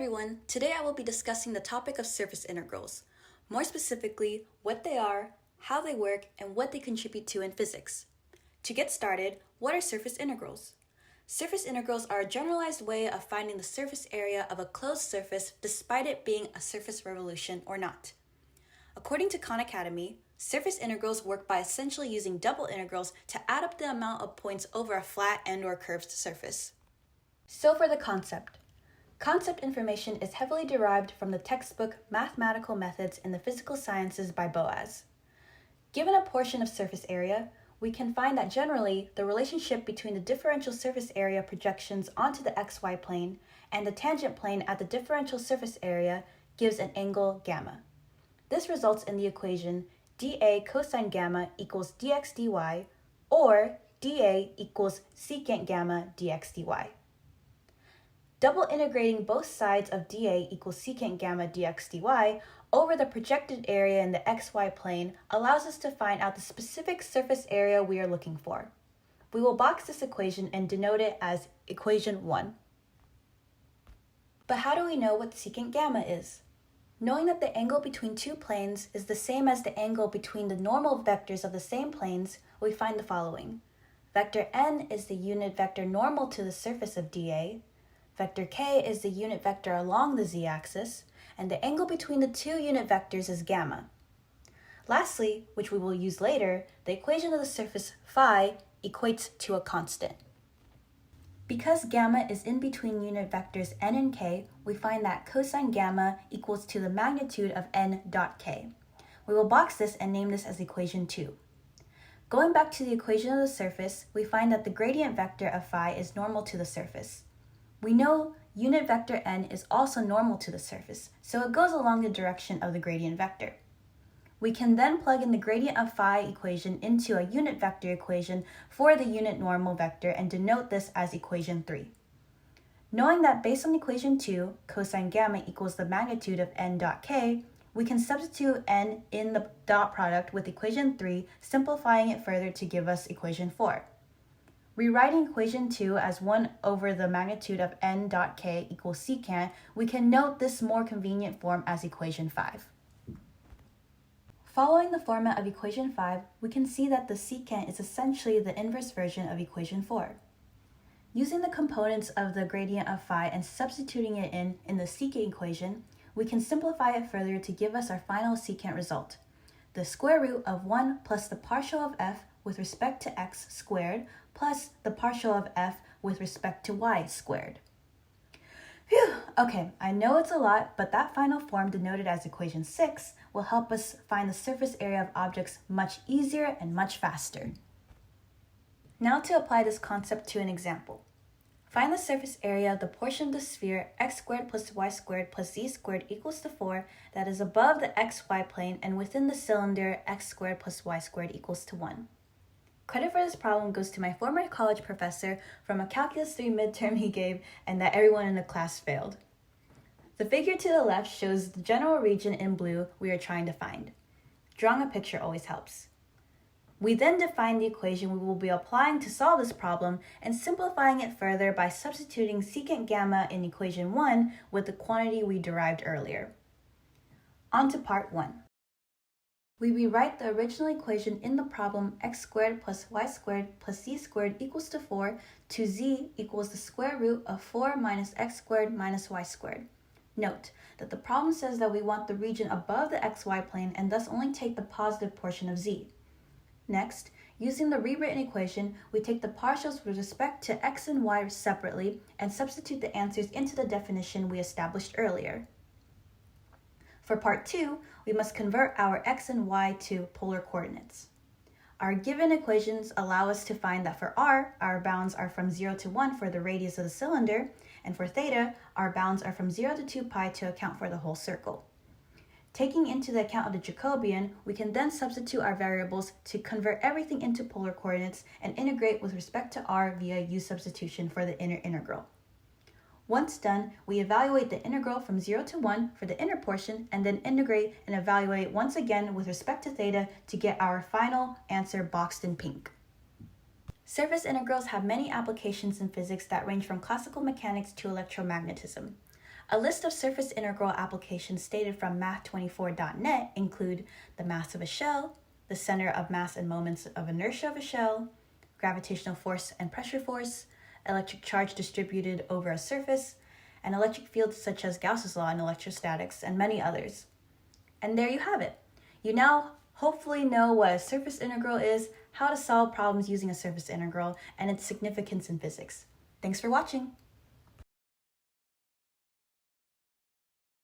everyone, today I will be discussing the topic of surface integrals. More specifically, what they are, how they work, and what they contribute to in physics. To get started, what are surface integrals? Surface integrals are a generalized way of finding the surface area of a closed surface despite it being a surface revolution or not. According to Khan Academy, surface integrals work by essentially using double integrals to add up the amount of points over a flat and/or curved surface. So for the concept. Concept information is heavily derived from the textbook Mathematical Methods in the Physical Sciences by Boas. Given a portion of surface area, we can find that generally the relationship between the differential surface area projections onto the xy plane and the tangent plane at the differential surface area gives an angle gamma. This results in the equation dA cosine gamma equals dx dy, or dA equals secant gamma dx dy. Double integrating both sides of dA equals secant gamma dx dy over the projected area in the xy plane allows us to find out the specific surface area we are looking for. We will box this equation and denote it as equation 1. But how do we know what secant gamma is? Knowing that the angle between two planes is the same as the angle between the normal vectors of the same planes, we find the following. Vector n is the unit vector normal to the surface of dA. Vector k is the unit vector along the z-axis, and the angle between the two unit vectors is gamma. Lastly, which we will use later, the equation of the surface phi equates to a constant. Because gamma is in between unit vectors n and k, we find that cosine gamma equals to the magnitude of n dot k. We will box this and name this as equation 2. Going back to the equation of the surface, we find that the gradient vector of phi is normal to the surface. We know unit vector n is also normal to the surface, so it goes along the direction of the gradient vector. We can then plug in the gradient of phi equation into a unit vector equation for the unit normal vector and denote this as equation 3. Knowing that based on equation 2, cosine gamma equals the magnitude of n dot k, we can substitute n in the dot product with equation 3, simplifying it further to give us equation 4. Rewriting equation 2 as 1 over the magnitude of n dot k equals secant, we can note this more convenient form as equation 5. Following the format of equation 5, we can see that the secant is essentially the inverse version of equation 4. Using the components of the gradient of phi and substituting it in the secant equation, we can simplify it further to give us our final secant result. The square root of 1 plus the partial of f with respect to x squared plus the partial of f with respect to y squared. Phew! Okay, I know it's a lot, but that final form denoted as equation 6 will help us find the surface area of objects much easier and much faster. Now to apply this concept to an example. Find the surface area of the portion of the sphere x squared plus y squared plus z squared equals to 4 that is above the xy plane and within the cylinder x squared plus y squared equals to 1. Credit for this problem goes to my former college professor from a Calculus 3 midterm he gave and that everyone in the class failed. The figure to the left shows the general region in blue we are trying to find. Drawing a picture always helps. We then define the equation we will be applying to solve this problem and simplifying it further by substituting secant gamma in equation 1 with the quantity we derived earlier. On to part 1. We rewrite the original equation in the problem x squared plus y squared plus z squared equals to 4 to z equals the square root of 4 minus x squared minus y squared. Note that the problem says that we want the region above the xy plane and thus only take the positive portion of z. Next, using the rewritten equation, we take the partials with respect to x and y separately and substitute the answers into the definition we established earlier. For part 2, we must convert our x and y to polar coordinates. Our given equations allow us to find that for r, our bounds are from 0 to 1 for the radius of the cylinder, and for theta, our bounds are from 0 to 2 pi to account for the whole circle. Taking into the account of the Jacobian, we can then substitute our variables to convert everything into polar coordinates and integrate with respect to r via u substitution for the inner integral. Once done, we evaluate the integral from 0 to 1 for the inner portion and then integrate and evaluate once again with respect to theta to get our final answer boxed in pink. Surface integrals have many applications in physics that range from classical mechanics to electromagnetism. A list of surface integral applications stated from math24.net include the mass of a shell, the center of mass and moments of inertia of a shell, gravitational force and pressure force, electric charge distributed over a surface, and electric fields such as Gauss's law in electrostatics, and many others. And there you have it. You now hopefully know what a surface integral is, how to solve problems using a surface integral, and its significance in physics. Thanks for watching.